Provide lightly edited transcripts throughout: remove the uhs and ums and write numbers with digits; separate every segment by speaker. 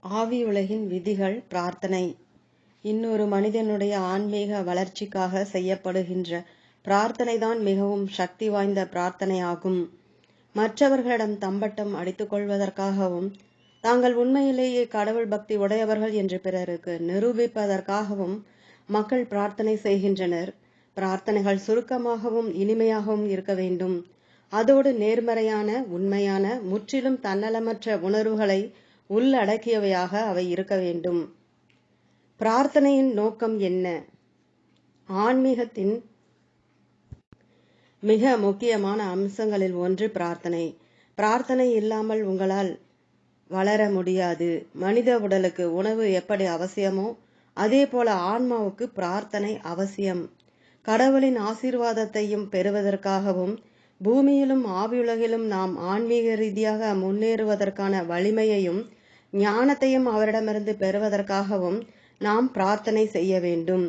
Speaker 1: ஆவியுலகின் விதிகள் பிரார்த்தனை. இன்னொரு மனிதனுடைய ஆன்மீக வளர்ச்சிக்காக செய்யப்படுகின்ற பிரார்த்தனைதான் மிகவும் சக்தி வாய்ந்த பிரார்த்தனையாகும். மற்றவர்களிடம் தம்பட்டம் அடித்துக் கொள்வதற்காகவும், தாங்கள் உண்மையிலேயே கடவுள் பக்தி உடையவர்கள் என்று பிறருக்கு நிரூபிப்பதற்காகவும் மக்கள் பிரார்த்தனை செய்கின்றனர். பிரார்த்தனைகள் சுருக்கமாகவும் இனிமையாகவும் இருக்க வேண்டும். அதோடு நேர்மறையான, உண்மையான, முற்றிலும் தன்னலமற்ற உணர்வுகளை உள்ளடக்கியவையாக அவை இருக்க வேண்டும். பிரார்த்தனையின் நோக்கம் என்ன? ஆன்மீகத்தின் மிக முக்கியமான அம்சங்களில் ஒன்று பிரார்த்தனை. பிரார்த்தனை இல்லாமல் உங்களால் வளர முடியாது. மனித உடலுக்கு உணவு எப்படி அவசியமோ அதே போல ஆன்மாவுக்கு பிரார்த்தனை அவசியம். கடவுளின் ஆசீர்வாதத்தையும் பெறுவதற்காகவும், பூமியிலும் ஆவியுலகிலும் நாம் ஆன்மீக ரீதியாக முன்னேறுவதற்கான வலிமையையும் ஞானத்தையும் அவரிடமிருந்து பெறுவதற்காகவும் நாம் பிரார்த்தனை செய்ய வேண்டும்.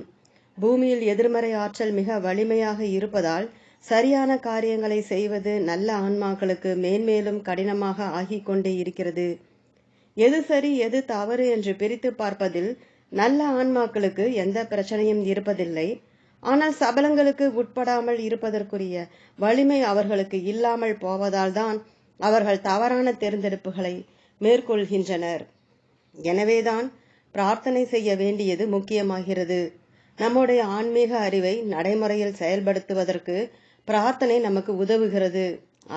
Speaker 1: பூமியில் எதிர்மறை ஆற்றல் மிக வலிமையாக இருப்பதால் சரியான காரியங்களை செய்வது நல்ல ஆன்மாக்களுக்கு மேன்மேலும் கடினமாக ஆகிக் கொண்டே இருக்கிறது. எது சரி எது தவறு என்று பிரித்து பார்ப்பதில் நல்ல ஆன்மாக்களுக்கு எந்த பிரச்சனையும் இருப்பதில்லை. ஆனால் சபலங்களுக்கு உட்படாமல் இருப்பதற்குரிய வலிமை அவர்களுக்கு இல்லாமல் போவதால் தான் அவர்கள் தவறான தேர்ந்தெடுப்புகளை மேற்கொள்கின்றனர். எனவேதான் பிரார்த்தனை செய்ய வேண்டியது முக்கியமாகிறது. நம்முடைய ஆன்மீக அறிவை நடைமுறையில் செயல்படுத்துவதற்கு பிரார்த்தனை நமக்கு உதவுகிறது.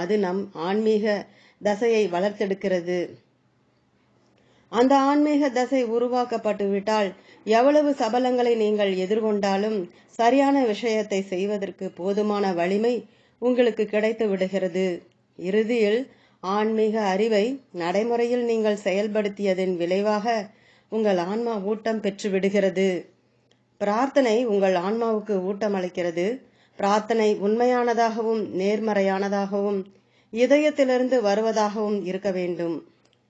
Speaker 1: அது நம் ஆன்மீக தசையை வளர்த்தெடுக்கிறது. அந்த ஆன்மீக தசை உருவாக்கப்பட்டு விட்டால் எவ்வளவு சபலங்களை நீங்கள் எதிர்கொண்டாலும் சரியான விஷயத்தை செய்வதற்கு போதுமான வலிமை உங்களுக்கு கிடைத்து விடுகிறது. இறுதியில் ஆன்மீக அறிவை நடைமுறையில் நீங்கள் செயல்படுத்தியதன் விளைவாக உங்கள் ஆன்மா ஊட்டம் பெற்று விடுகிறது. பிரார்த்தனை உங்கள் ஆன்மாவுக்கு ஊட்டம் அளிக்கிறது. பிரார்த்தனை உண்மையானதாகவும் நேர்மறையானதாகவும் இதயத்திலிருந்து வருவதாகவும் இருக்க வேண்டும்.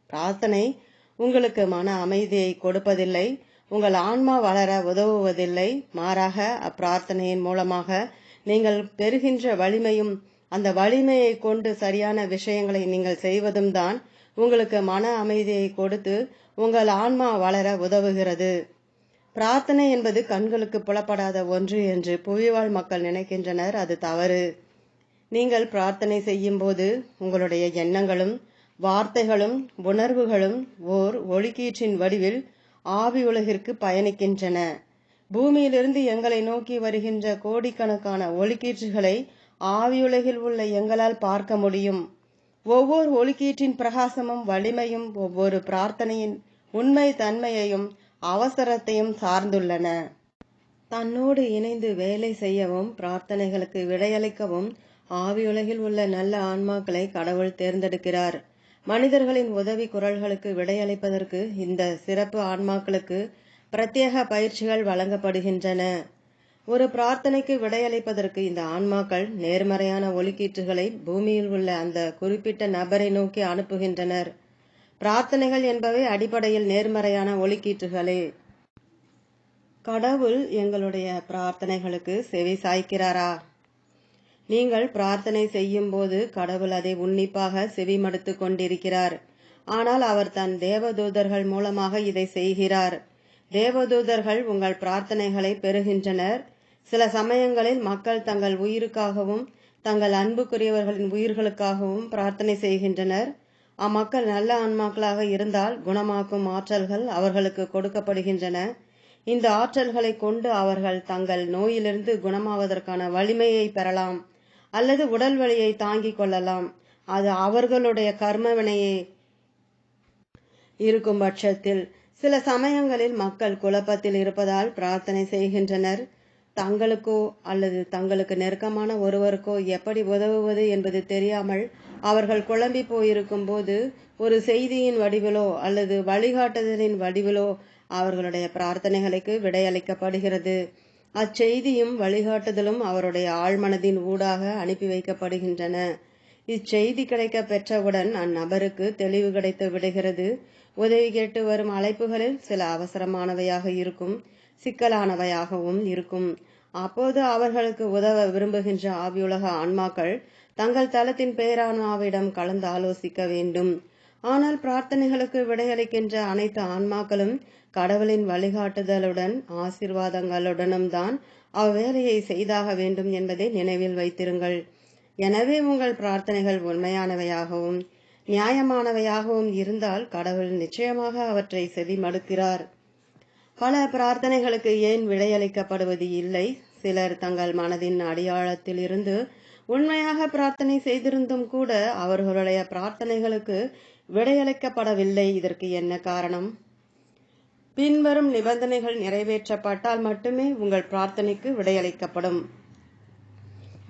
Speaker 1: பிரார்த்தனை உங்களுக்கு மன அமைதியை கொடுப்பதில்லை, உங்கள் ஆன்மா வளர உதவுவதில்லை. மாறாக அப்பிரார்த்தனையின் மூலமாக நீங்கள் பெறுகின்ற வலிமையும், அந்த வலிமையை கொண்டு சரியான விஷயங்களை நீங்கள் செய்வதும் தான் உங்களுக்கு மன அமைதியை கொடுத்து உங்கள் ஆன்மா வளர உதவுகிறது. பிரார்த்தனை என்பது கண்களுக்கு புலப்படாத ஒன்று என்று புவிவாழ் மக்கள் நினைக்கின்றனர். அது தவறு. நீங்கள் பிரார்த்தனை செய்யும் போது உங்களுடைய எண்ணங்களும் வார்த்தைகளும் உணர்வுகளும் ஓர் ஒளிக்கீற்றின் வடிவில் ஆவி உலகிற்கு பயணிக்கின்றன. பூமியிலிருந்து எங்களை நோக்கி வருகின்ற கோடிக்கணக்கான ஒளிக்கீற்றுகளை ஆவியுலகில் உள்ள எங்களால் பார்க்க முடியும். ஒவ்வொரு ஒளிக்கீற்றின் பிரகாசமும் வலிமையும் ஒவ்வொரு பிரார்த்தனையின் உண்மை தன்மையையும் அவசரத்தையும் சார்ந்துள்ளன. தன்னோடு இணைந்து வேலை செய்யவும் பிரார்த்தனைகளுக்கு விடையளிக்கவும் ஆவியுலகில் உள்ள நல்ல ஆன்மாக்களை கடவுள் தேர்ந்தெடுக்கிறார். மனிதர்களின் உதவி குரல்களுக்கு விடையளிப்பதற்கு இந்த சிறப்பு ஆன்மாக்களுக்கு பிரத்யேக பயிற்சிகள் வழங்கப்படுகின்றன. ஒரு பிரார்த்தனைக்கு விடையளிப்பதற்கு இந்த ஆன்மாக்கள் நேர்மறையான ஒளிக்கீற்றுகளை பூமியில் உள்ள அந்த குறிப்பிட்ட நபரை நோக்கி அனுப்புகின்றனர். பிரார்த்தனைகள் என்பவை அடிப்படையில் நேர்மறையான ஒளிக்கீற்றுகளே. கடவுள் எங்களுடைய பிரார்த்தனைகளுக்கு செவி சாய்க்கிறாரா? நீங்கள் பிரார்த்தனை செய்யும் போது கடவுள் அதை உன்னிப்பாக செவிமடுத்து கொண்டிருக்கிறார். ஆனால் அவர் தன் தேவதூதர்கள் மூலமாக இதை செய்கிறார். தேவதூதர்கள் உங்கள் பிரார்த்தனைகளை பெறுகின்றனர். சில சமயங்களில் மக்கள் தங்கள் உயிருக்காகவும் தங்கள் அன்புக்குரியவர்களின் உயிர்களுக்காகவும் பிரார்த்தனை செய்கின்றனர். அம்மக்கள் நல்ல ஆன்மாக்களாக இருந்தால் குணமாக்கும் ஆற்றல்கள் அவர்களுக்கு கொடுக்கப்படுகின்றன. இந்த ஆற்றல்களை கொண்டு அவர்கள் தங்கள் நோயிலிருந்து குணமாவதற்கான வலிமையை பெறலாம் அல்லது உடல் வலியை தாங்கிக் கொள்ளலாம். அது அவர்களுடைய கர்ம வினையே இருக்கும் பட்சத்தில். சில சமயங்களில் மக்கள் குழப்பத்தில் இருப்பதால் பிரார்த்தனை செய்கின்றனர். தங்களுக்கோ அல்லது தங்களுக்கு நெருக்கமான ஒருவருக்கோ எப்படி உதவுவது என்பது தெரியாமல் அவர்கள் குழம்பி போயிருக்கும் போது ஒரு செய்தியின் வடிவிலோ அல்லது வழிகாட்டுதலின் வடிவிலோ அவர்களுடைய பிரார்த்தனைகளுக்கு விடையளிக்கப்படுகிறது. அச்செய்தியும் வழிகாட்டுதலும் அவருடைய ஆழ்மனதின் ஊடாக அனுப்பி வைக்கப்படுகின்றன. இச்செய்தி கிடைக்க பெற்றவுடன் அந்நபருக்கு தெளிவு கிடைத்து விடுகிறது. உதவி கேட்டு வரும் அழைப்புகளில் சில அவசரமானவையாக இருக்கும், சிக்கலானவையாகவும் இருக்கும். அப்போது அவர்களுக்கு உதவ விரும்புகின்ற ஆவியுலக ஆன்மாக்கள் தங்கள் தளத்தின் பேரான்மாவிடம் கலந்து ஆலோசிக்க வேண்டும். ஆனால் பிரார்த்தனைகளுக்கு விடையளிக்கின்ற அனைத்து ஆன்மாக்களும் கடவுளின் வழிகாட்டுதலுடன் ஆசீர்வாதங்களுடனும் தான் அவ்வேலையை செய்தாக வேண்டும் என்பதை நினைவில் வைத்திருங்கள். எனவே உங்கள் பிரார்த்தனைகள் உண்மையானவையாகவும் நியாயமானவையாகவும் இருந்தால் கடவுள் நிச்சயமாக அவற்றை செவிமடுக்கிறார். பல பிரார்த்தனைகளுக்கு ஏன் விடையளிக்கப்படுவது இல்லை? சிலர் தங்கள் மனதின் அடியாழத்தில் இருந்து உண்மையாக பிரார்த்தனை செய்திருந்தும் கூட அவர்களுடைய பிரார்த்தனைகளுக்கு விடையளிக்கப்படவில்லை. இதற்கு என்ன காரணம்? பின்வரும் நிபந்தனைகள் நிறைவேற்றப்பட்டால் மட்டுமே உங்கள் பிரார்த்தனைக்கு விடையளிக்கப்படும்.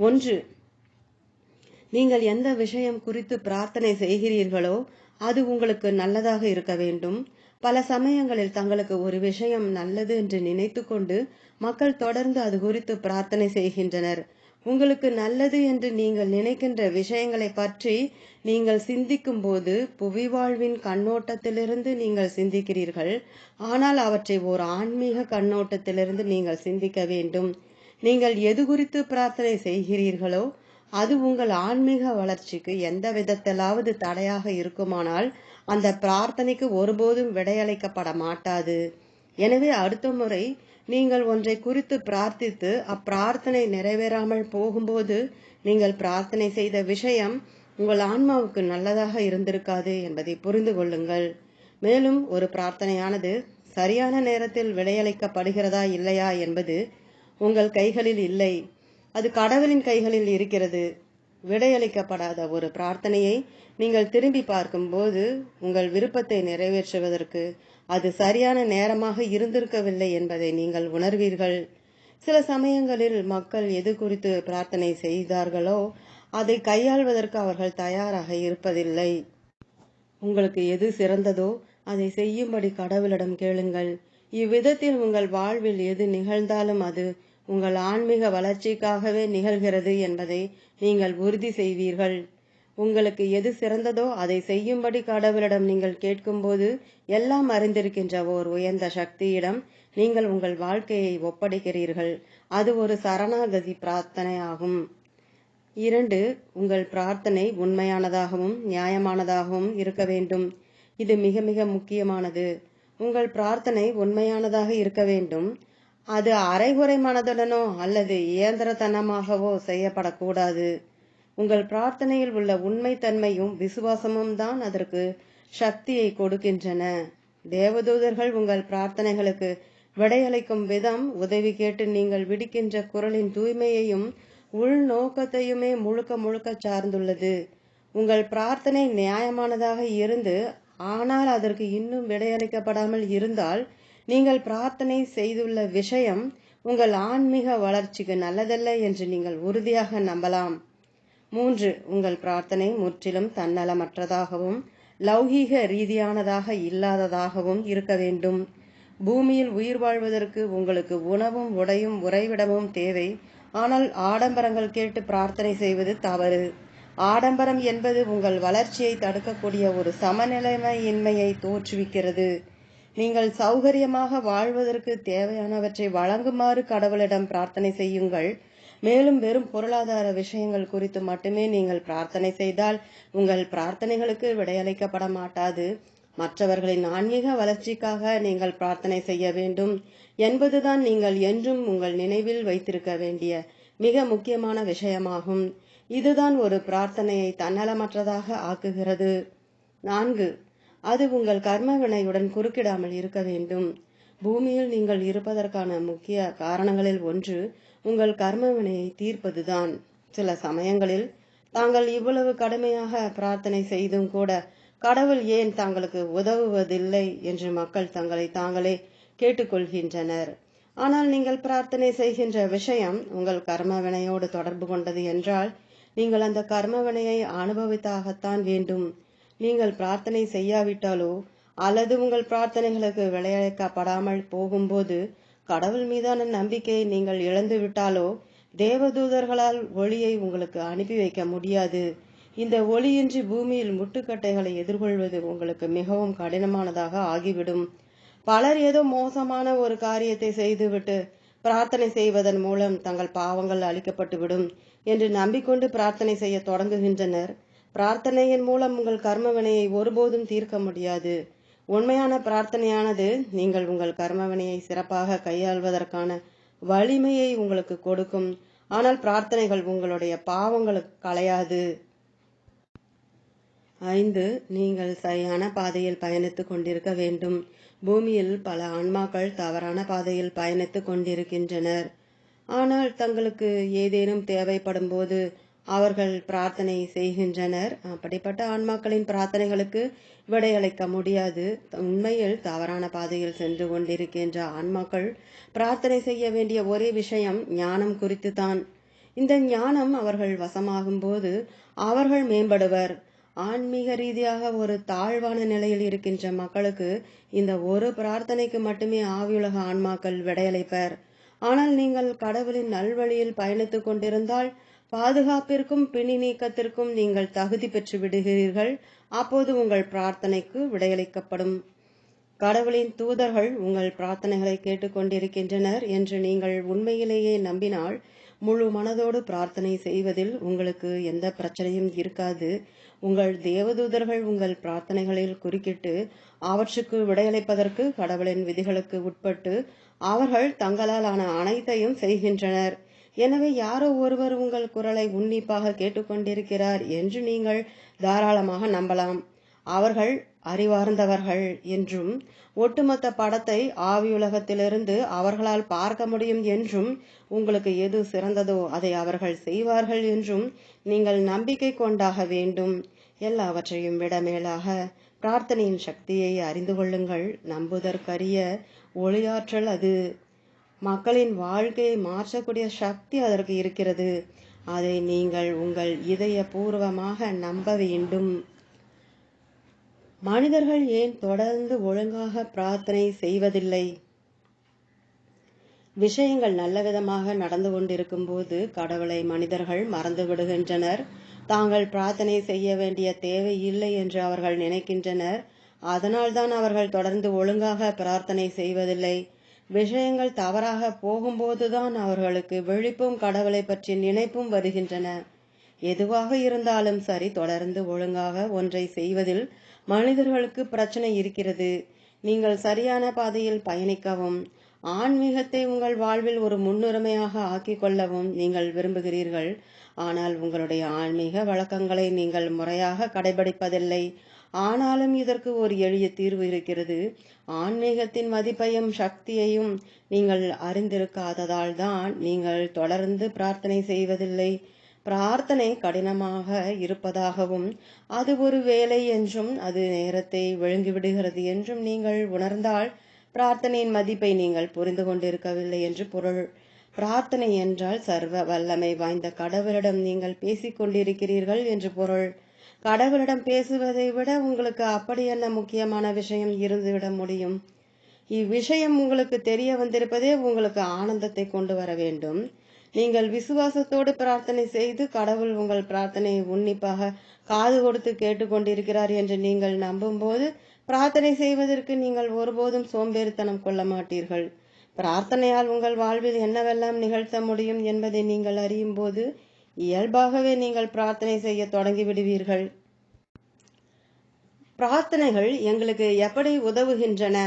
Speaker 1: 1. நீங்கள் எந்த விஷயம் குறித்து பிரார்த்தனை செய்கிறீர்களோ அது உங்களுக்கு நல்லதாக இருக்க வேண்டும். பல சமயங்களில் தங்களுக்கு ஒரு விஷயம் நல்லது என்று நினைத்து கொண்டு மக்கள் தொடர்ந்து அது குறித்து பிரார்த்தனை செய்கின்றனர். உங்களுக்கு நல்லது என்று நீங்கள் நினைக்கின்ற விஷயங்களை பற்றி நீங்கள் சிந்திக்கும் போது புவி வாழ்வின் கண்ணோட்டத்திலிருந்து நீங்கள் சிந்திக்கிறீர்கள். ஆனால் அவற்றை ஒரு ஆன்மீக கண்ணோட்டத்திலிருந்து நீங்கள் சிந்திக்க வேண்டும். நீங்கள் எது குறித்து பிரார்த்தனை செய்கிறீர்களோ அது உங்கள் ஆன்மீக வளர்ச்சிக்கு எந்த விதத்திலாவது தடையாக இருக்குமானால் அந்த பிரார்த்தனைக்கு ஒருபோதும் விடையளிக்கப்பட மாட்டாது. எனவே அடுத்த முறை நீங்கள் ஒன்றை குறித்து பிரார்த்தித்து அப்பிரார்த்தனை நிறைவேறாமல் போகும்போது நீங்கள் பிரார்த்தனை செய்த விஷயம் உங்கள் ஆன்மாவுக்கு நல்லதாக இருந்திருக்காது என்பதை புரிந்து கொள்ளுங்கள். மேலும் ஒரு பிரார்த்தனையானது சரியான நேரத்தில் விடையளிக்கப்படுகிறதா இல்லையா என்பது உங்கள் கைகளில் இல்லை, அது கடவுளின் கைகளில் இருக்கிறது. விடையளிக்கப்படாத ஒரு பிரார்த்தனையை நீங்கள் திரும்பி பார்க்கும்போது உங்கள் விருப்பத்தை நிறைவேற்றுவதற்கு அது சரியான நேரமாக இருந்திருக்கவில்லை என்பதை நீங்கள் உணர்வீர்கள். சில சமயங்களில் மக்கள் எது குறித்து பிரார்த்தனை செய்தார்களோ அதை கையாள்வதற்கு அவர்கள் தயாராக இருப்பதில்லை. உங்களுக்கு எது சிறந்ததோ அதை செய்யும்படி கடவுளிடம் கேளுங்கள். இவ்விதத்தில் உங்கள் வாழ்வில் எது நிகழ்ந்தாலும் அது உங்கள் ஆன்மீக வளர்ச்சிக்காகவே நிகழ்கிறது என்பதை நீங்கள் உறுதி செய்வீர்கள். உங்களுக்கு எது சிறந்ததோ அதை செய்யும்படி கடவுளிடம் நீங்கள் கேட்கும்போது எல்லாம் அறிந்திருக்கின்ற ஓர் உயர்ந்த சக்தியிடம் நீங்கள் உங்கள் வாழ்க்கையை ஒப்படைக்கிறீர்கள். அது ஒரு சரணாகதி பிரார்த்தனை ஆகும். 2. உங்கள் பிரார்த்தனை உண்மையானதாகவும் நியாயமானதாகவும் இருக்க வேண்டும். இது மிக மிக முக்கியமானது. உங்கள் பிரார்த்தனை உண்மையானதாக இருக்க வேண்டும். அது அரைகுறை மனதுடனோ அல்லது இயந்திரத்தனமாகவோ செய்யப்படக்கூடாது. உங்கள் பிரார்த்தனையில் உள்ள உண்மைத்தன்மையும் விசுவாசமும் தான் அதற்கு சக்தியை கொடுக்கின்றன. தேவதூதர்கள் உங்கள் பிரார்த்தனைகளுக்கு விடையளிக்கும் விதம் உதவி கேட்டு நீங்கள் விடுக்கின்ற குரலின் தூய்மையையும் உள்நோக்கத்தையுமே முழுக்க முழுக்க சார்ந்துள்ளது. உங்கள் பிரார்த்தனை நியாயமானதாக இருந்து ஆனால் அதற்கு இன்னும் விடையளிக்கப்படாமல் இருந்தால் நீங்கள் பிரார்த்தனை செய்துள்ள விஷயம் உங்கள் ஆன்மீக வளர்ச்சிக்கு நல்லதல்ல என்று நீங்கள் உறுதியாக நம்பலாம். 3. உங்கள் பிரார்த்தனை முற்றிலும் தன்னலமற்றதாகவும் லௌகீக ரீதியானதாக இல்லாததாகவும் இருக்க வேண்டும். பூமியில் உயிர் வாழ்வதற்கு உங்களுக்கு உணவும் உடையும் உறைவிடமும் தேவை. ஆனால் ஆடம்பரங்கள் கேட்டு பிரார்த்தனை செய்வது தவறு. ஆடம்பரம் என்பது உங்கள் வளர்ச்சியை தடுக்கக்கூடிய ஒரு சமநிலைமையின்மையை தோற்றுவிக்கிறது. நீங்கள் சௌகரியமாக வாழ்வதற்கு தேவையானவற்றை வழங்குமாறு கடவுளிடம் பிரார்த்தனை செய்யுங்கள். மேலும் வெறும் பொருளாதார விஷயங்கள் குறித்து மட்டுமே நீங்கள் பிரார்த்தனை செய்தால் உங்கள் பிரார்த்தனைகளுக்கு விடையளிக்கப்பட மாட்டாது. மற்றவர்களின் ஆன்மீக வளர்ச்சிக்காக நீங்கள் பிரார்த்தனை செய்ய வேண்டும் என்பதுதான் நீங்கள் என்றும் உங்கள் நினைவில் வைத்திருக்க வேண்டிய மிக முக்கியமான விஷயமாகும். இதுதான் ஒரு பிரார்த்தனையை தன்னலமற்றதாக ஆக்குகிறது. 4. அது உங்கள் கர்ம வினையுடன் குறுக்கிடாமல் இருக்க வேண்டும். பூமியில் நீங்கள் இருப்பதற்கான முக்கிய காரணங்களில் ஒன்று உங்கள் கர்ம வினையை தீர்ப்பதுதான். சில சமயங்களில் தாங்கள் இவ்வளவு கடுமையாக பிரார்த்தனை செய்தும் கூட கடவுள் ஏன் தங்களுக்கு உதவுவதில்லை என்று மக்கள் தங்களை தாங்களே கேட்டுக்கொள்கின்றனர். ஆனால் நீங்கள் பிரார்த்தனை செய்கின்ற விஷயம் உங்கள் கர்ம வினையோடு தொடர்பு கொண்டது என்றால் நீங்கள் அந்த கர்ம வினையை அனுபவித்தாகத்தான் வேண்டும். நீங்கள் பிரார்த்தனை செய்யாவிட்டாலோ அல்லது உங்கள் பிரார்த்தனைகளுக்கு விளைவிக்கப்படாமல் போகும்போது கடவுள் மீதான நம்பிக்கையை நீங்கள் இழந்து விட்டாலோ தேவதூதர்களால் ஒளியை உங்களுக்கு அனுப்பி வைக்க முடியாது. இந்த ஒளியின்றி பூமியில் முட்டுக்கட்டைகளை எதிர்கொள்வது உங்களுக்கு மிகவும் கடினமானதாக ஆகிவிடும். பலர் ஏதோ மோசமான ஒரு காரியத்தை செய்துவிட்டு பிரார்த்தனை செய்வதன் மூலம் தங்கள் பாவங்கள் அழிக்கப்பட்டுவிடும் என்று நம்பிக்கொண்டு பிரார்த்தனை செய்ய தொடங்குகின்றனர். பிரார்த்தனையின் மூலம் உங்கள் கர்ம வினையை ஒருபோதும் தீர்க்க முடியாது. உண்மையான பிரார்த்தனையானது நீங்கள் உங்கள் கர்ம வினையை சிறப்பாக கையாள்வதற்கான வலிமையை உங்களுக்கு கொடுக்கும். ஆனால் பிரார்த்தனைகள் உங்களுடைய பாவங்களுக்கு களையாது. 5. நீங்கள் சரியான பாதையில் பயணித்துக் கொண்டிருக்க வேண்டும். பூமியில் பல ஆன்மாக்கள் தவறான பாதையில் பயணித்துக் கொண்டிருக்கின்றனர். ஆனால் தங்களுக்கு ஏதேனும் தேவைப்படும் போது அவர்கள் பிரார்த்தனை செய்கின்றனர். அப்படிப்பட்ட ஆன்மாக்களின் பிரார்த்தனைகளுக்கு விடையளிக்க முடியாது. உண்மையில் தவறான பாதையில் சென்று கொண்டிருக்கின்ற ஆன்மாக்கள் பிரார்த்தனை செய்ய வேண்டிய ஒரே விஷயம் ஞானம் குறித்துதான். இந்த ஞானம் அவர்கள் வசமாகும் போது அவர்கள் மேம்படுவர். ஆன்மீக ரீதியாக ஒரு தாழ்வான நிலையில் இருக்கின்ற மக்களுக்கு இந்த ஒரு பிரார்த்தனைக்கு மட்டுமே ஆவியுலக ஆன்மாக்கள் விடையளிப்பர். ஆனால் நீங்கள் கடவுளின் நல்வழியில் பயணித்துக் கொண்டிருந்தால் பாதுகாப்பிற்கும் பிணி நீக்கத்திற்கும் நீங்கள் தகுதி பெற்று விடுகிறீர்கள். அப்போது உங்கள் பிரார்த்தனைக்கு விடையளிக்கப்படும். கடவுளின் தூதர்கள் உங்கள் பிரார்த்தனைகளை கேட்டுக்கொண்டிருக்கின்றனர் என்று நீங்கள் உண்மையிலேயே நம்பினால் முழு மனதோடு பிரார்த்தனை செய்வதில் உங்களுக்கு எந்த பிரச்சனையும் இருக்காது. உங்கள் தேவதூதர்கள் உங்கள் பிரார்த்தனைகளில் குறுக்கிட்டு அவற்றுக்கு விடையளிப்பதற்கு கடவுளின் விதிகளுக்கு உட்பட்டு அவர்கள் தங்களால் ஆன அனைத்தையும் செய்கின்றனர். எனவே யாரோ ஒருவர் உங்கள் குரலை உன்னிப்பாக கேட்டுக்கொண்டிருக்கிறார் என்று நீங்கள் தாராளமாக நம்பலாம். அவர்கள் அறிவார்ந்தவர்கள் என்றும் ஒட்டுமொத்த படத்தை ஆவியுலகத்திலிருந்து அவர்களால் பார்க்க முடியும் என்றும் உங்களுக்கு எது சிறந்ததோ அதை அவர்கள் செய்வார்கள் என்றும் நீங்கள் நம்பிக்கை கொண்டாக வேண்டும். எல்லாவற்றையும் விட மேலாக பிரார்த்தனையின் சக்தியை அறிந்து கொள்ளுங்கள். நம்புதற்கரிய ஒளியாற்றல் அது. மக்களின் வாழ்க்கையை மாற்றக்கூடிய சக்தி அதற்கு இருக்கிறது. அதை நீங்கள் உங்கள் இதயபூர்வமாக நம்ப வேண்டும். மனிதர்கள் ஏன் தொடர்ந்து ஒழுங்காக பிரார்த்தனை செய்வதில்லை? விஷயங்கள் நல்ல விதமாக நடந்து கொண்டிருக்கும் போது கடவுளை மனிதர்கள் மறந்து விடுகின்றனர். தாங்கள் பிரார்த்தனை செய்ய வேண்டிய தேவை இல்லை என்று அவர்கள் நினைக்கின்றனர். அதனால்தான் அவர்கள் தொடர்ந்து ஒழுங்காக பிரார்த்தனை செய்வதில்லை. விஷயங்கள் தவறாக போகும்போதுதான் அவர்களுக்கு விழிப்பும் கடவுளை பற்றி நினைப்பும் வருகின்றன. எதுவாக இருந்தாலும் சரி, தொடர்ந்து ஒழுங்காக ஒன்றை செய்வதில் மனிதர்களுக்கு பிரச்சனை இருக்கிறது. நீங்கள் சரியான பாதையில் பயணிக்கவும் ஆன்மீகத்தை உங்கள் வாழ்வில் ஒரு முன்னுரிமையாக ஆக்கிக் கொள்ளவும் நீங்கள் விரும்புகிறீர்கள். ஆனால் உங்களுடைய ஆன்மீக வழக்கங்களை நீங்கள் முறையாக கடைபிடிப்பதில்லை. ஆனாலும் இதற்கு ஒரு எளிய தீர்வு இருக்கிறது. ஆன்மீகத்தின் மதிப்பையும் சக்தியையும் நீங்கள் அறிந்திருக்காததால் தான் நீங்கள் தொடர்ந்து பிரார்த்தனை செய்வதில்லை. பிரார்த்தனை கடினமாக இருப்பதாகவும் அது ஒரு வேலை என்றும் அது நேரத்தை விழுங்கிவிடுகிறது என்றும் நீங்கள் உணர்ந்தால் பிரார்த்தனையின் மதிப்பை நீங்கள் புரிந்து கொண்டிருக்கவில்லை என்று பொருள். பிரார்த்தனை என்றால் சர்வ வல்லமை வாய்ந்த கடவுளிடம் நீங்கள் பேசிக் கொண்டிருக்கிறீர்கள் என்று பொருள். கடவுளிடம் பேசுவதை விட உங்களுக்கு அப்படி என்ன முக்கியமான விஷயம் இருந்துவிட முடியும்? இவ்விஷயம் உங்களுக்கு தெரிய வந்திருப்பதே உங்களுக்கு ஆனந்தத்தை கொண்டு வர வேண்டும். நீங்கள் விசுவாசத்தோடு பிரார்த்தனை செய்து கடவுள் உங்கள் பிரார்த்தனையை உன்னிப்பாக காது கொடுத்து கேட்டுக்கொண்டிருக்கிறார் என்று நீங்கள் நம்பும் போது பிரார்த்தனை செய்வதற்கு நீங்கள் ஒருபோதும் சோம்பேறித்தனம் கொள்ள மாட்டீர்கள். பிரார்த்தனையால் உங்கள் வாழ்வில் என்னவெல்லாம் நிகழ்த்த முடியும் என்பதை நீங்கள் அறியும் போது இயல்பாகவே நீங்கள் பிரார்த்தனை செய்ய தொடங்கி விடுவீர்கள். பிரார்த்தனைகள் எங்களுக்கு எப்படி உதவுகின்றன?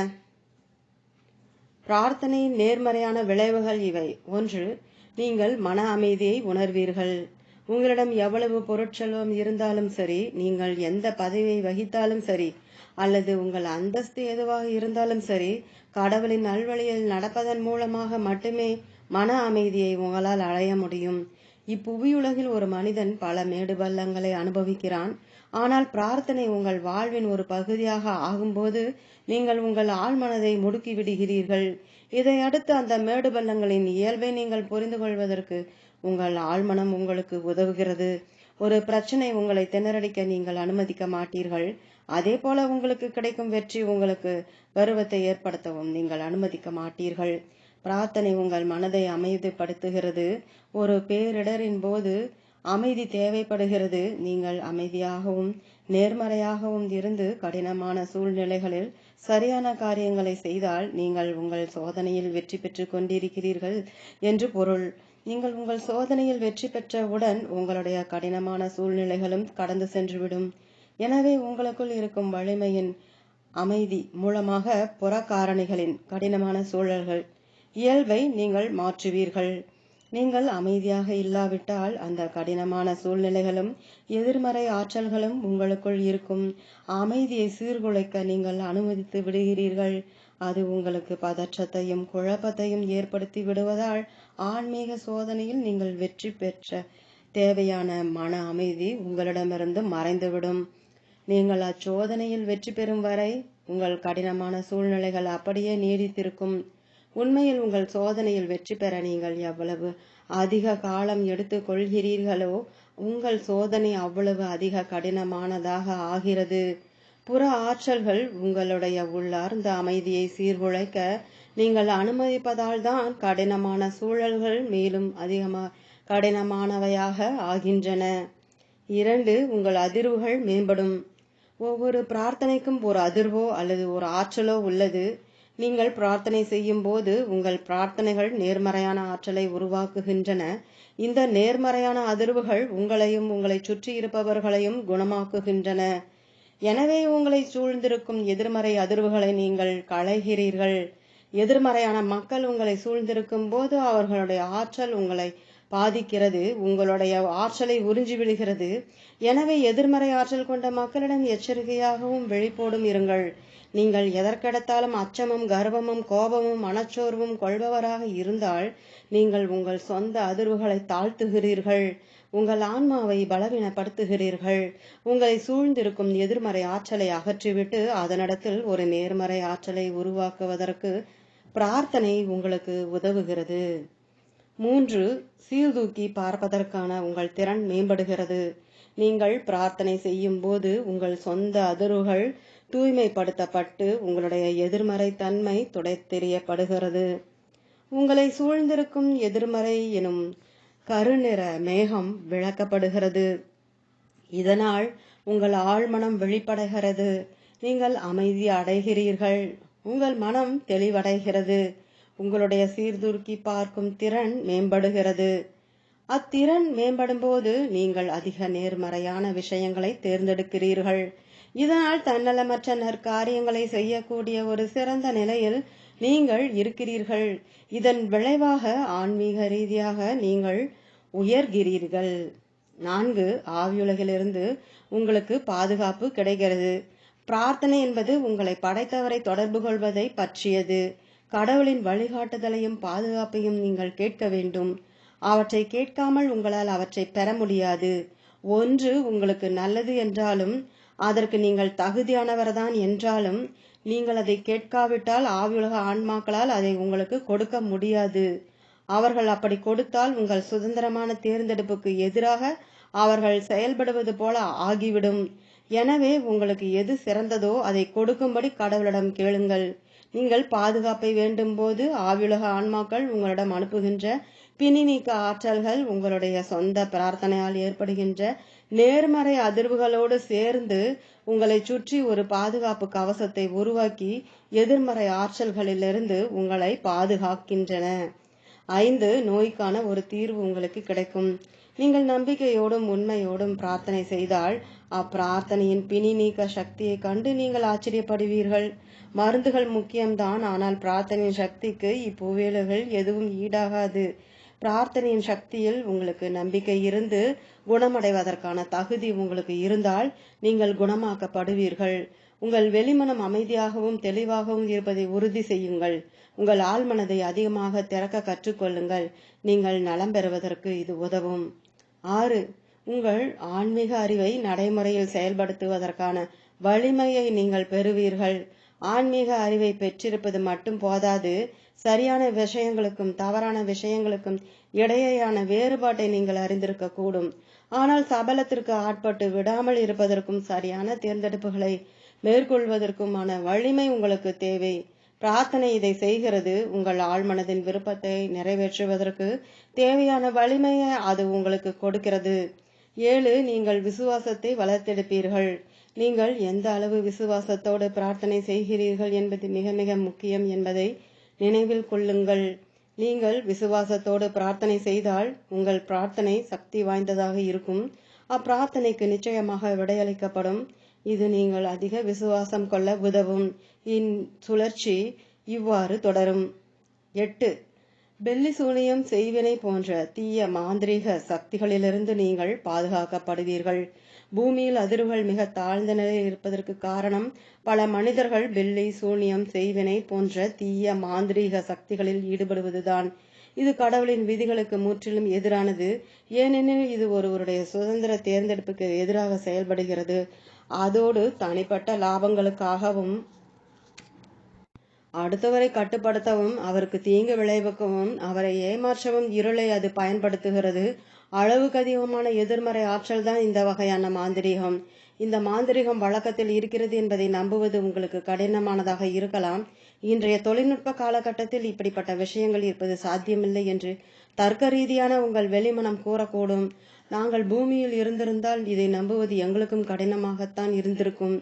Speaker 1: பிரார்த்தனையின் நேர்மறையான விளைவுகள் இவை. 1. நீங்கள் மன அமைதியை உணர்வீர்கள். உங்களிடம் எவ்வளவு பொருட்செல்வம் இருந்தாலும் சரி, நீங்கள் எந்த பதவியை வகித்தாலும் சரி, அல்லது உங்கள் அந்தஸ்து எதுவாக இருந்தாலும் சரி, கடவுளின் நல்வழியில் நடப்பதன் மூலமாக மட்டுமே மன அமைதியை உங்களால் அடைய முடியும். இப்புவியுலகில் ஒரு மனிதன் பல மேடு பள்ளங்களை அனுபவிக்கிறான். ஆனால் பிரார்த்தனை உங்கள் வாழ்வின் ஒரு பகுதியாக ஆகும்போது நீங்கள் உங்கள் ஆழ்மனதை முடுக்கி விடுகிறீர்கள். இதை அடுத்து அந்த மேடு பள்ளங்களின் இயல்பை நீங்கள் புரிந்து கொள்வதற்கு உங்கள் ஆழ்மனம் உங்களுக்கு உதவுகிறது. ஒரு பிரச்சனை உங்களை திணறடிக்க நீங்கள் அனுமதிக்க மாட்டீர்கள். அதே போல உங்களுக்கு கிடைக்கும் வெற்றி உங்களுக்கு பருவத்தை ஏற்படுத்தவும் நீங்கள் அனுமதிக்க மாட்டீர்கள். பிரார்த்தனை உங்கள் மனதை அமைதிப்படுத்துகிறது. ஒரு பேரிடரின் போது அமைதி தேவைப்படுகிறது. நீங்கள் அமைதியாகவும் நேர்மறையாகவும் இருந்து கடினமான சூழ்நிலைகளில் சரியான காரியங்களை செய்தால் நீங்கள் உங்கள் சோதனையில் வெற்றி பெற்று கொண்டிருக்கிறீர்கள் என்று பொருள். நீங்கள் உங்கள் சோதனையில் வெற்றி பெற்றவுடன் உங்களுடைய கடினமான சூழ்நிலைகளும் கடந்து சென்றுவிடும். எனவே உங்களுக்குள் இருக்கும் வலிமையின் அமைதி மூலமாக புறக்காரணிகளின் கடினமான சூழல்கள் இயல்பை நீங்கள் மாற்றுவீர்கள். நீங்கள் அமைதியாக இல்லாவிட்டால் அந்த கடினமான சூழ்நிலைகளும் எதிர்மறை ஆற்றல்களும் உங்களுக்குள் இருக்கும் அமைதியை சீர்குலைக்க நீங்கள் அனுமதித்து விடுகிறீர்கள். அது உங்களுக்கு பதற்றத்தையும் குழப்பத்தையும் ஏற்படுத்தி விடுவதால் ஆன்மீக சோதனையில் நீங்கள் வெற்றி பெற்ற தேவையான மன அமைதி உங்களிடமிருந்து மறைந்துவிடும். நீங்கள் அச்சோதனையில் வெற்றி பெறும் வரை உங்கள் கடினமான சூழ்நிலைகள் அப்படியே நீடித்திருக்கும். உண்மையில் உங்கள் சோதனையில் வெற்றி பெற நீங்கள் எவ்வளவு அதிக காலம் எடுத்துக் கொள்கிறீர்களோ உங்கள் சோதனை அவ்வளவு அதிக கடினமானதாக ஆகிறது. புற ஆற்றல்கள் உங்களுடைய உள்ளார்ந்த அமைதியை சீர்குலைக்க நீங்கள் அனுமதிப்பதால் தான் கடினமான சூழல்கள் மேலும் கடினமானவையாக ஆகின்றன. 2. உங்கள் அதிர்வுகள் மேம்படும். ஒவ்வொரு பிரார்த்தனைக்கும் ஒரு அதிர்வோ அல்லது ஒரு ஆற்றலோ உள்ளது. நீங்கள் பிரார்த்தனை செய்யும் போது உங்கள் பிரார்த்தனைகள் நேர்மறையான ஆற்றலை உருவாக்குகின்றன. இந்த நேர்மறையான அதிர்வுகள் உங்களையும் உங்களை சுற்றி இருப்பவர்களையும் குணமாக்குகின்றன. எனவே உங்களை சூழ்ந்திருக்கும் எதிர்மறை அதிர்வுகளை நீங்கள் களைகிறீர்கள். எதிர்மறையான மக்கள் உங்களை சூழ்ந்திருக்கும் போது அவர்களுடைய ஆற்றல் உங்களை பாதிக்கிறது, உங்களுடைய ஆற்றலை உறிஞ்சி விடுகிறது. எனவே எதிர்மறை ஆற்றல் கொண்ட மக்களிடம் எச்சரிக்கையாகவும் விழிப்போடும் இருங்கள். நீங்கள் எதற்கெடுத்தாலும் அச்சமும் கர்வமும் கோபமும் மனச்சோர்வும் கொள்பவராக இருந்தால் நீங்கள் உங்கள் சொந்த அதிர்வுகளை தாழ்த்துகிறீர்கள், உங்கள் ஆன்மாவை பலவீனப்படுத்துகிறீர்கள். உங்களை சூழ்ந்திருக்கும் எதிர்மறை ஆற்றலை அகற்றிவிட்டு அதனிடத்தில் ஒரு நேர்மறை ஆற்றலை உருவாக்குவதற்கு பிரார்த்தனை உங்களுக்கு உதவுகிறது. 3. சீர்தூக்கி பார்ப்பதற்கான உங்கள் திறன் மேம்படுகிறது. நீங்கள் பிரார்த்தனை செய்யும் போது உங்கள் சொந்த அதிர்வுகள் தூய்மைப்படுத்தப்பட்டு உங்களுடைய எதிர்மறை தன்மை துடைத்தெறியப்படுகிறது. உங்களை சூழ்ந்திருக்கும் எதிர்மறை எனும் கருநிற மேகம் விளக்கப்படுகிறது. இதனால் உங்கள் ஆழ்மனம் வெளிப்படுகிறது. நீங்கள் அமைதி அடைகிறீர்கள். உங்கள் மனம் தெளிவடைகிறது. உங்களுடைய சீர்தூக்கி பார்க்கும் திறன் மேம்படுகிறது. அத்திறன் மேம்படும் போது நீங்கள் அதிக நேர்மறையான விஷயங்களை தேர்ந்தெடுக்கிறீர்கள். இதனால் தன்னலமற்ற நற்காரியங்களை செய்யக்கூடிய ஒரு சிறந்த நிலையில் நீங்கள் இருக்கிறீர்கள். இதன் விளைவாக ஆன்மீக ரீதியாக நீங்கள் உயர்கிறீர்கள். 4. ஆவியுலகிலிருந்து உங்களுக்கு பாதுகாப்பு கிடைக்கிறது. பிரார்த்தனை என்பது உங்களை படைத்தவரை தொடர்பு கொள்வதை பற்றியது. கடவுளின் வழிகாட்டுதலையும் பாதுகாப்பையும் நீங்கள் கேட்க வேண்டும். அவற்றை கேட்காமல் உங்களால் அவற்றை பெற முடியாது. ஒன்று உங்களுக்கு நல்லது என்றாலும் அதற்கு நீங்கள் தகுதியானவர்தான் என்றாலும் நீங்கள் அதை கேட்காவிட்டால் ஆவியுலக ஆன்மாக்களால் அதை உங்களுக்கு கொடுக்க முடியாது. அவர்கள் அப்படி கொடுத்தால் உங்கள் சுதந்திரமான தேர்ந்தெடுப்புக்கு எதிராக அவர்கள் செயல்படுவது போல ஆகிவிடும். எனவே உங்களுக்கு எது சிறந்ததோ அதை கொடுக்கும்படி கடவுளிடம் கேளுங்கள். நீங்கள் பாதுகாப்பை வேண்டும் போது ஆவியுலக ஆன்மாக்கள் உங்களிடம் அனுப்புகின்ற பிணி நீக்க ஆற்றல்கள் உங்களுடைய சொந்த பிரார்த்தனையால் ஏற்படுகின்ற நேர்மறை அதிர்வுகளோடு சேர்ந்து உங்களை சுற்றி ஒரு பாதுகாப்பு கவசத்தை உருவாக்கி எதிர்மறை ஆற்றல்களிலிருந்து உங்களை பாதுகாக்கின்றன. 5. நோய்க்கான ஒரு தீர்வு உங்களுக்கு கிடைக்கும். நீங்கள் நம்பிக்கையோடும் உண்மையோடும் பிரார்த்தனை செய்தால் அப்பிரார்த்தனையின் பிணி நீக்க சக்தியை கண்டு நீங்கள் ஆச்சரியப்படுவீர்கள். மருந்துகள் முக்கியம்தான், ஆனால் பிரார்த்தனையின் சக்திக்கு இப்பூவேலைகள் எதுவும் ஈடாகாது. பிரார்த்தனையின் சக்தியில் உங்களுக்கு நம்பிக்கை இருந்து குணமடைவதற்கான தகுதி உங்களுக்கு இருந்தால் நீங்கள் குணமாக்கப்படுவீர்கள். உங்கள் வெளிமனம் அமைதியாகவும் தெளிவாகவும் இருப்பதை உறுதி செய்யுங்கள். உங்கள் ஆழ்மனதை அதிகமாக திறக்க கற்றுக்கொள்ளுங்கள். நீங்கள் நலம் பெறுவதற்கு இது உதவும். 6. உங்கள் ஆன்மீக அறிவை நடைமுறையில் செயல்படுத்துவதற்கான வலிமையை நீங்கள் பெறுவீர்கள். ஆன்மீக அறிவை பெற்றிருப்பது மட்டும் போதாது, சரியான விஷயங்களுக்கும் தவறான விஷயங்களுக்கும் இடையேயான வேறுபாட்டை நீங்கள் அறிந்திருக்க கூடும். ஆனால் சபலத்திற்கு ஆட்பட்டு விடாமல் இருப்பதற்கும் சரியான தேர்ந்தெடுப்புகளை மேற்கொள்வதற்குமான வலிமை உங்களுக்கு தேவை. பிரார்த்தனை இதை செய்கிறது. உங்கள் ஆழ்மனதின் விருப்பத்தை நிறைவேற்றுவதற்கு தேவையான வலிமையை அது உங்களுக்கு கொடுக்கிறது. 7. நீங்கள் விசுவாசத்தை வளர்த்தெடுப்பீர்கள். நீங்கள் எந்த அளவு விசுவாசத்தோடு பிரார்த்தனை செய்கிறீர்கள் என்பது மிக மிக முக்கியம் என்பதை நினைவில் கொள்ளுங்கள். நீங்கள் விசுவாசத்தோடு பிரார்த்தனை செய்தால் உங்கள் பிரார்த்தனை சக்தி வாய்ந்ததாக இருக்கும். அப்பிரார்த்தனைக்கு நிச்சயமாக விடையளிக்கப்படும். இது நீங்கள் அதிக விசுவாசம் கொள்ள உதவும். சுழற்சி இவ்வாறு தொடரும். 8. பெல்லி சூனியம் செய்வினை போன்ற தீய மாந்திரீக சக்திகளிலிருந்து நீங்கள் பாதுகாக்கப்படுவீர்கள். பூமியில் அதிர்வுகள் மிக தாழ்ந்த நிலையில் இருப்பதற்கு காரணம் பல மனிதர்கள் பெல்லி சூனியம் செய்வினை போன்ற தீய மாந்திரீக சக்திகளில் ஈடுபடுவதுதான். இது கடவுளின் விதிகளுக்கு முற்றிலும் எதிரானது. ஏனெனில் இது ஒருவருடைய சுதந்திர தேர்ந்தெடுப்புக்கு எதிராக செயல்படுகிறது. அதோடு தனிப்பட்ட லாபங்களுக்காகவும் அடுத்தவரை கட்டுப்படுத்தவும் அவருக்கு தீங்கு விளைவிக்கவும் அவரை ஏமாற்றவும் இருளை அது பயன்படுத்துகிறது. அளவுக்கு அதிகமான எதிர்மறை ஆற்றல் தான் இந்த வகையான மாந்திரீகம். இந்த மாந்திரீகம் வழக்கத்தில் இருக்கிறது என்பதை நம்புவது உங்களுக்கு கடினமானதாக இருக்கலாம். இன்றைய தொழில்நுட்ப காலகட்டத்தில் இப்படிப்பட்ட விஷயங்கள் இருப்பது சாத்தியமில்லை என்று தர்க்க ரீதியான உங்கள் வெளிமனம் கூறக்கூடும். நாங்கள் பூமியில் இருந்திருந்தால் இதை நம்புவது எங்களுக்கும் கடினமாகத்தான் இருந்திருக்கும்.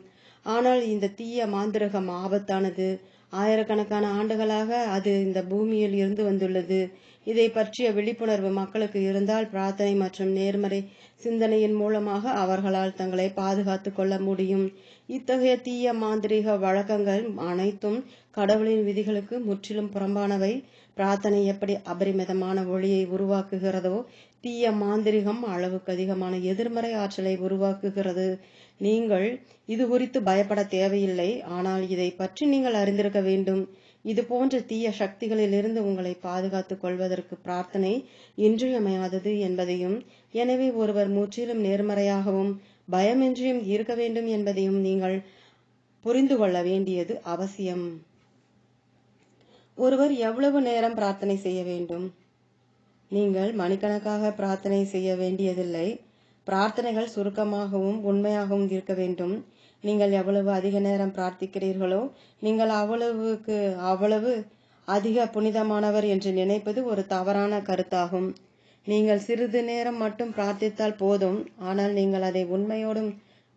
Speaker 1: ஆனால் இந்த தீய மாந்திரகம் ஆபத்தானது. ஆயிரக்கணக்கான ஆண்டுகளாக அது இந்த பூமியில் இருந்து வந்துள்ளது. இதை பற்றிய விழிப்புணர்வு மக்களுக்கு இருந்தால் பிரார்த்தனை மற்றும் நேர்மறை சிந்தனையின் மூலமாக அவர்களால் தங்களை பாதுகாத்து கொள்ள முடியும். இத்தகைய தீய மாந்திரீக வழக்கங்கள் அனைத்தும் கடவுளின் விதிகளுக்கு முற்றிலும் புறம்பானவை. பிரார்த்தனை எப்படி அபரிமிதமான ஒளியை உருவாக்குகிறதோ, தீய மாந்திரிகம் அளவுக்கு அதிகமான எதிர்மறை ஆற்றலை உருவாக்குகிறது. நீங்கள் இது குறித்து பயப்பட தேவையில்லை. ஆனால் இதை பற்றி நீங்கள் அறிந்திருக்க வேண்டும். இது போன்ற தீய சக்திகளிலிருந்து உங்களை பாதுகாத்துக் கொள்வதற்கு பிரார்த்தனை இன்றியமையாதது என்பதையும், எனவே ஒருவர் முற்றிலும் நேர்மறையாகவும் பயமின்றியும் இருக்க வேண்டும் என்பதையும் நீங்கள் புரிந்து கொள்ள வேண்டியது அவசியம். ஒருவர் எவ்வளவு நேரம் பிரார்த்தனை செய்ய வேண்டும்? நீங்கள் மணிக்கணக்காக பிரார்த்தனை செய்ய வேண்டியதில்லை. பிரார்த்தனைகள் சுருக்கமாகவும் உண்மையாகவும் இருக்க வேண்டும். நீங்கள் எவ்வளவு அதிக நேரம் பிரார்த்திக்கிறீர்களோ நீங்கள் அவ்வளவு அதிக புனிதமானவர் என்று நினைப்பது ஒரு தவறான கருத்தாகும். நீங்கள் சிறிது நேரம் மட்டும் பிரார்த்தித்தால் போதும். ஆனால் நீங்கள் அதை உண்மையோடும்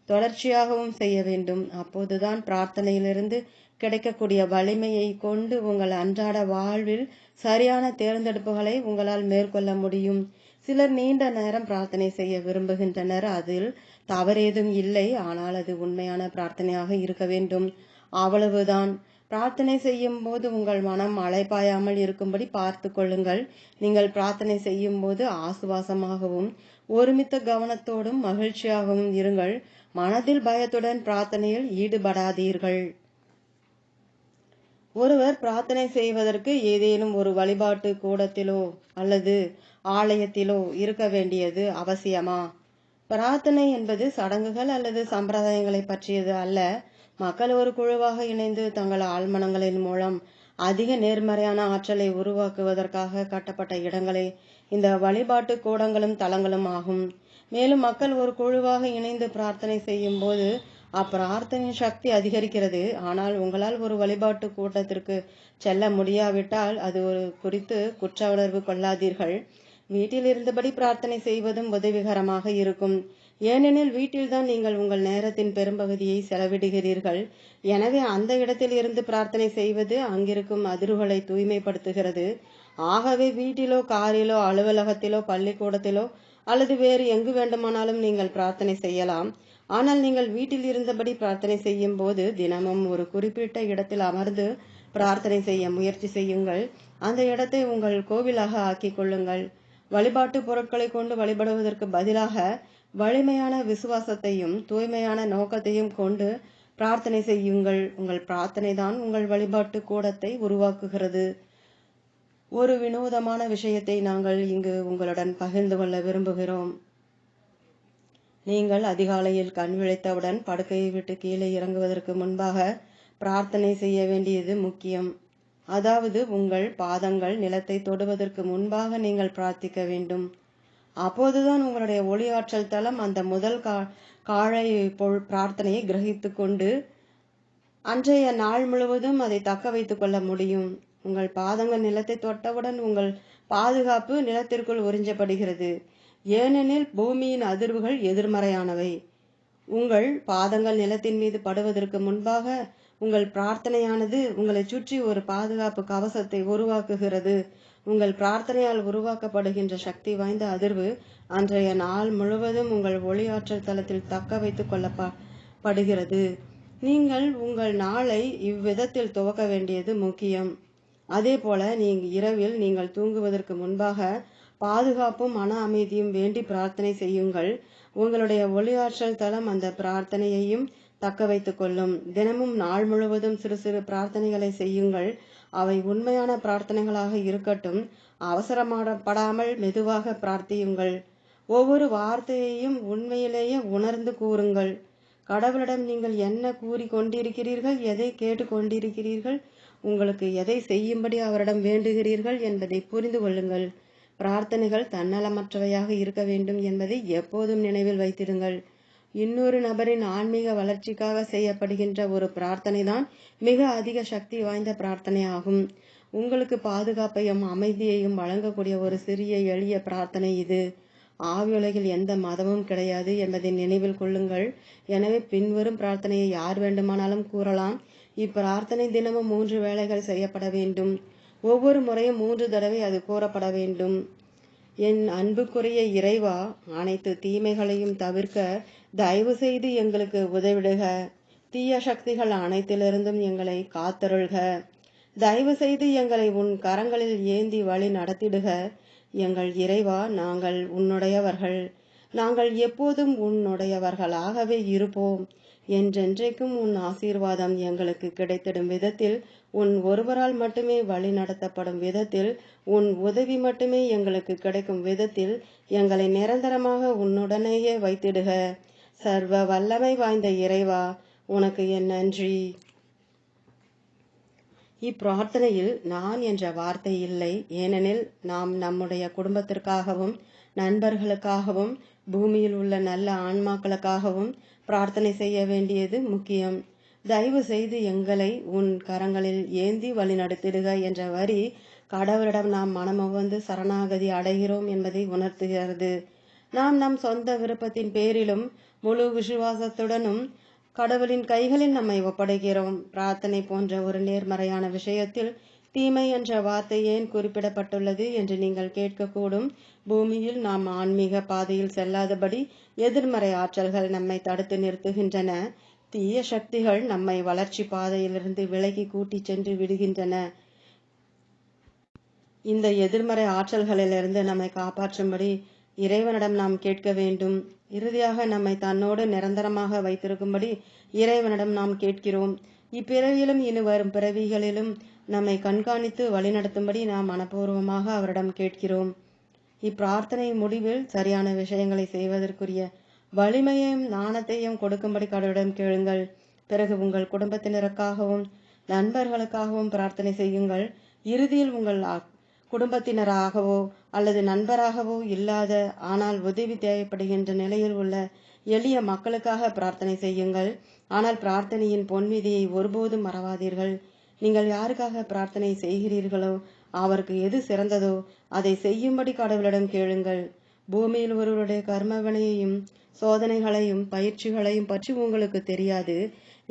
Speaker 1: தொடர்ச்சியாகவும் செய்ய வேண்டும். அப்போதுதான் பிரார்த்தனையிலிருந்து கிடைக்கக்கூடிய வலிமையை கொண்டு உங்கள் அன்றாட வாழ்வில் சரியான தேர்ந்தெடுப்புகளை உங்களால் மேற்கொள்ள முடியும். சிலர் நீண்ட நேரம் பிரார்த்தனை செய்ய விரும்புகின்றனர். அதில் தவறேதும் இல்லை. ஆனால் அது உண்மையான பிரார்த்தனையாக இருக்க வேண்டும். அவ்வளவுதான். பிரார்த்தனை செய்யும் போது உங்கள் மனம் அலைபாயாமல் இருக்கும்படி பார்த்து கொள்ளுங்கள். நீங்கள் பிரார்த்தனை செய்யும் போது ஆசுவாசமாகவும் ஒருமித்த கவனத்தோடும் மகிழ்ச்சியாகவும் இருங்கள். மனதில் பயத்துடன் பிரார்த்தனையில் ஈடுபடாதீர்கள். ஒருவர் பிரார்த்தனை செய்வதற்கு ஏதேனும் ஒரு வழிபாட்டு கூடத்திலோ அல்லது ஆலயத்திலோ இருக்க வேண்டியது அவசியமா? பிரார்த்தனை என்பது சடங்குகள் அல்லது சம்பிரதாயங்களை பற்றியது அல்ல. மக்கள் ஒரு குழுவாக இணைந்து தங்கள் ஆழ்மனங்களின் மூலம் அதிக நேர்மறையான ஆற்றலை உருவாக்குவதற்காக கட்டப்பட்ட இடங்களே இந்த வழிபாட்டு கூடங்களும் தலங்களும் ஆகும். மேலும் மக்கள் ஒரு குழுவாக இணைந்து பிரார்த்தனை செய்யும் போது அப்பிரார்த்தனையின் சக்தி அதிகரிக்கிறது. ஆனால் உங்களால் ஒரு வழிபாட்டு கூட்டத்திற்கு செல்ல முடியாவிட்டால் அது குறித்து குற்ற உணர்வு கொள்ளாதீர்கள். வீட்டில் இருந்தபடி பிரார்த்தனை செய்வதும் உதவிகரமாக இருக்கும். ஏனெனில் வீட்டில்தான் நீங்கள் உங்கள் நேரத்தின் பெரும்பகுதியை செலவிடுகிறீர்கள். எனவே அந்த இடத்தில் இருந்து பிரார்த்தனை செய்வது அங்கிருக்கும் அதிர்வுகளை தூய்மைப்படுத்துகிறது. ஆகவே வீட்டிலோ காரிலோ அலுவலகத்திலோ பள்ளிக்கூடத்திலோ அல்லது வேறு எங்கு வேண்டுமானாலும் நீங்கள் பிரார்த்தனை செய்யலாம். ஆனால் நீங்கள் வீட்டில் இருந்தபடி பிரார்த்தனை செய்யும் போது தினமும் ஒரு குறிப்பிட்ட இடத்தில் அமர்ந்து பிரார்த்தனை செய்ய முயற்சி செய்யுங்கள். அந்த இடத்தை உங்கள் கோவிலாக ஆக்கிக் கொள்ளுங்கள். வழிபாட்டு பொருட்களை கொண்டு வழிபடுவதற்கு பதிலாக வலிமையான விசுவாசத்தையும் தூய்மையான நோக்கத்தையும் கொண்டு பிரார்த்தனை செய்யுங்கள். உங்கள் பிரார்த்தனை தான் உங்கள் வழிபாட்டு கூடத்தை உருவாக்குகிறது. ஒரு வினோதமான விஷயத்தை நாங்கள் இங்கு உங்களுடன் பகிர்ந்து கொள்ள விரும்புகிறோம். நீங்கள் அதிகாலையில் கண் விழித்தவுடன் படுக்கையை விட்டு கீழே இறங்குவதற்கு முன்பாக பிரார்த்தனை செய்ய வேண்டியது முக்கியம். அதாவது உங்கள் பாதங்கள் நிலத்தை தொடுவதற்கு முன்பாக நீங்கள் பிரார்த்திக்க வேண்டும். அப்போதுதான் உங்களுடைய ஒளி ஆற்றல் தளம் அந்த முதல் காலை பிரார்த்தனையை கிரகித்து கொண்டு அன்றைய நாள் முழுவதும் அதை தக்க வைத்துக் கொள்ள முடியும். உங்கள் பாதங்கள் நிலத்தை தொட்டவுடன் உங்கள் பாதுகாப்பு நிலத்திற்குள் உறிஞ்சப்படுகிறது. ஏனெனில் பூமியின் அதிர்வுகள் எதிர்மறையானவை. உங்கள் பாதங்கள் நிலத்தின் மீது படுவதற்கு முன்பாக உங்கள் பிரார்த்தனையானது உங்களை சுற்றி ஒரு பாதுகாப்பு கவசத்தை உருவாக்குகிறது. உங்கள் பிரார்த்தனையால் உருவாக்கப்படுகின்ற சக்தி வாய்ந்த அதிர்வு அன்றைய நாள் முழுவதும் உங்கள் ஒளியாற்றல் தளத்தில் தக்க வைத்துக் கொள்ளப்படுகிறது. நீங்கள் உங்கள் நாளை இவ்விதத்தில் துவக்க வேண்டியது முக்கியம். அதே போல இரவில் நீங்கள் தூங்குவதற்கு முன்பாக பாதுகாப்பும் மன அமைதியும் வேண்டி பிரார்த்தனை செய்யுங்கள். உங்களுடைய ஒளியாற்றல் தளம் அந்த பிரார்த்தனையையும் தக்க வைத்துக் கொள்ளும். தினமும் நாள் முழுவதும் சிறு சிறு பிரார்த்தனைகளை செய்யுங்கள். அவை உண்மையான பிரார்த்தனைகளாக இருக்கட்டும். அவசரப்படாமல் மெதுவாக பிரார்த்தியுங்கள். ஒவ்வொரு வார்த்தையையும் உண்மையிலேயே உணர்ந்து கூறுங்கள். கடவுளிடம் நீங்கள் என்ன கூறி கொண்டிருக்கிறீர்கள், எதை கேட்டு கொண்டிருக்கிறீர்கள், உங்களுக்கு எதை செய்யும்படி அவரிடம் வேண்டுகிறீர்கள் என்பதை புரிந்து கொள்ளுங்கள். பிரார்த்தனைகள் தன்னலமற்றவையாக இருக்க வேண்டும் என்பதை எப்போதும் நினைவில் வைத்திருங்கள். இன்னொரு நபரின் ஆன்மீக வளர்ச்சிக்காக செய்யப்படுகின்ற ஒரு பிரார்த்தனை தான் மிக அதிக சக்தி வாய்ந்த பிரார்த்தனை ஆகும். உங்களுக்கு பாதுகாப்பையும் அமைதியையும் வழங்கக்கூடிய ஒரு சிறிய எளிய பிரார்த்தனை இது. ஆவியுலகில் எந்த மதமும் கிடையாது என்பதை நினைவில் கொள்ளுங்கள். எனவே பின்வரும் பிரார்த்தனையை யார் வேண்டுமானாலும் கூறலாம். இப்பிரார்த்தனை தினமும் 3 வேளைகள் செய்யப்பட வேண்டும். ஒவ்வொரு முறையும் 3 தடவை அது கூறப்பட வேண்டும். என் அன்புக்குரிய இறைவா, அனைத்து தீமைகளையும் தவிர்க்க தயவு செய்து எங்களுக்கு உதவிடுக. தீய சக்திகள் அனைத்திலிருந்தும் எங்களை காத்தருள்க. தயவு செய்து எங்களை உன் கரங்களில் ஏந்தி வழி நடத்திடுக. எங்கள் இறைவா, நாங்கள் உன்னுடையவர்கள். நாங்கள் எப்போதும் உன்னுடையவர்களாகவே இருப்போம். என்றென்றைக்கும் உன் ஆசீர்வாதம் எங்களுக்கு கிடைத்திடும் விதத்தில், உன் ஒருவரால் மட்டுமே வழி நடத்தப்படும் விதத்தில், உன் உதவி மட்டுமே எங்களுக்கு கிடைக்கும் விதத்தில் எங்களை நிரந்தரமாக உன்னுடனேயே வைத்திடுக. சர்வ வல்லமை வாய்ந்த இறைவா, உனக்கு என் நன்றி. இப்பிரார்த்தனையில் நான் என்ற வார்த்தை இல்லை. ஏனெனில் நாம் நம்முடைய குடும்பத்திற்காகவும் நண்பர்களுக்காகவும் பூமியில் உள்ள நல்ல ஆன்மாக்களுக்காகவும் பிரார்த்தனை செய்ய வேண்டியது முக்கியம். தயவு செய்து எங்களை உன் கரங்களில் ஏந்தி வழிநடத்திடுக என்ற வரி கடவுளிடம் நாம் மனமுவந்து சரணாகதி அடைகிறோம் என்பதை உணர்த்துகிறது. நாம் நம் சொந்த விருப்பத்தின் பேரிலும் முழு விசுவாசத்துடனும் கடவுளின் கைகளில் நம்மை ஒப்படைக்கிறோம். பிரார்த்தனை போன்ற ஒரு நேர்மறையான விஷயத்தில் தீமை என்ற வார்த்தை ஏன் குறிப்பிடப்பட்டுள்ளது என்று நீங்கள் கேட்கக்கூடும். பூமியில் நாம் ஆன்மீக பாதையில் செல்லாதபடி எதிர்மறை ஆற்றல்கள் நம்மை தடுத்து நிறுத்துகின்றன. தீய சக்திகள் நம்மை வளர்ச்சி பாதையிலிருந்து விலகி கூட்டி சென்று விடுகின்றன. இந்த எதிர்மறை ஆற்றல்களிலிருந்து நம்மை காப்பாற்றும்படி இறைவனிடம் நாம் கேட்க வேண்டும். இறுதியாக நம்மை தன்னோடு நிரந்தரமாக வைத்திருக்கும்படி இறைவனிடம் நாம் கேட்கிறோம். இப்பிறவியிலும் இனி வரும் பிறவிகளிலும் நம்மை கண்காணித்து வழிநடத்தும்படி நாம் மனப்பூர்வமாக அவரிடம் கேட்கிறோம். இப்பிரார்த்தனை முடிவில் சரியான விஷயங்களை செய்வதற்குரிய வலிமையையும் ஞானத்தையும் கொடுக்கும்படி கடவுளிடம் கேளுங்கள். பிறகு உங்கள் குடும்பத்தினருக்காகவும் நண்பர்களுக்காகவும் பிரார்த்தனை செய்யுங்கள். இறுதியில் உங்கள் குடும்பத்தினராகவோ அல்லது நண்பராகவோ இல்லாத ஆனால் உதவி தேவைப்படுகின்ற நிலையில் உள்ள எளிய மக்களுக்காக பிரார்த்தனை செய்யுங்கள். ஆனால் பிரார்த்தனையின் பொன்விதியை ஒருபோதும் மறவாதீர்கள். நீங்கள் யாருக்காக பிரார்த்தனை செய்கிறீர்களோ அவருக்கு எது சிறந்ததோ அதை செய்யும்படி கடவுளிடம் கேளுங்கள். பூமியில் ஒருவருடைய கர்மவினையையும் சோதனைகளையும் பயிற்சிகளையும் பற்றி உங்களுக்கு தெரியாது.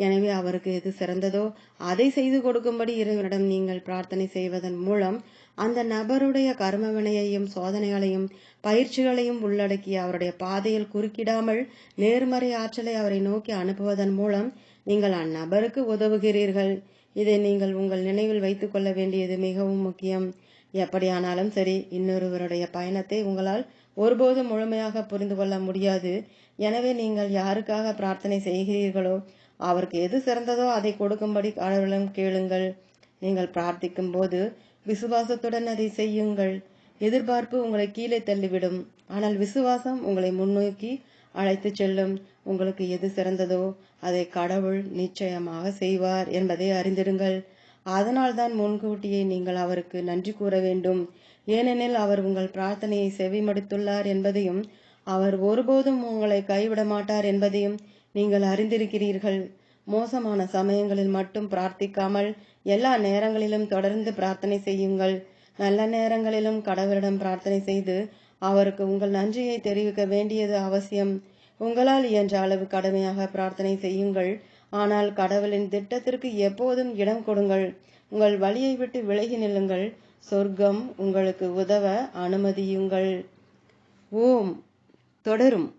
Speaker 1: எனவே அவருக்கு எது சிறந்ததோ அதை செய்து கொடுக்கும்படி இறைவனிடம் நீங்கள் பிரார்த்தனை செய்வதன் மூலம் அந்த நபருடைய கர்மவினையையும் சோதனைகளையும் பயிற்சிகளையும் உள்ளடக்கிய அவருடைய பாதையில் குறுக்கிடாமல் நேர்மறை ஆற்றலை அவரை நோக்கி அனுப்புவதன் மூலம் நீங்கள் அந்நபருக்கு உதவுகிறீர்கள். இதை நீங்கள் உங்கள் நினைவில் வைத்துக் கொள்ள வேண்டியது மிகவும் முக்கியம். எப்படியானாலும் சரி, இன்னொருவருடைய பயணத்தை உங்களால் ஒருபோதும் முழுமையாக புரிந்து கொள்ள முடியாது. எனவே நீங்கள் யாருக்காக பிரார்த்தனை செய்கிறீர்களோ அவருக்கு எது சிறந்ததோ அதை கொடுக்கும்படி கடவுளிடம் கேளுங்கள். நீங்கள் பிரார்த்திக்கும் போது விசுவாசத்துடன் அதை செய்யுங்கள். எதிர்பார்ப்பு உங்களை கீழே தள்ளிவிடும், ஆனால் விசுவாசம் உங்களை முன்னோக்கி அழைத்து செல்லும். உங்களுக்கு எது சிறந்ததோ அதை கடவுள் நிச்சயமாக செய்வார் என்பதை அறிந்திடுங்கள். அதனால்தான் முன்கூட்டியே நீங்கள் அவருக்கு நன்றி கூற வேண்டும். ஏனெனில் அவர் உங்கள் பிரார்த்தனையை செவிமடுத்துள்ளார் என்பதையும் அவர் ஒருபோதும் உங்களை கைவிட மாட்டார் என்பதையும் நீங்கள் அறிந்திருக்கிறீர்கள். மோசமான சமயங்களில் மட்டும் பிரார்த்திக்காமல் எல்லா நேரங்களிலும் தொடர்ந்து பிரார்த்தனை செய்யுங்கள். நல்ல நேரங்களிலும் கடவுளிடம் பிரார்த்தனை செய்து அவருக்கு உங்கள் நன்றியை தெரிவிக்க வேண்டியது அவசியம். உங்களால் இயன்ற அளவு கடுமையாக பிரார்த்தனை செய்யுங்கள். ஆனால் கடவுளின் திட்டத்திற்கு எப்போதும் இடம் கொடுங்கள். உங்கள் வழியை விட்டு விலகி நில்லுங்கள். சொர்க்கம் உங்களுக்கு உதவ அனுமதியுங்கள். ஓம் தொடரும்.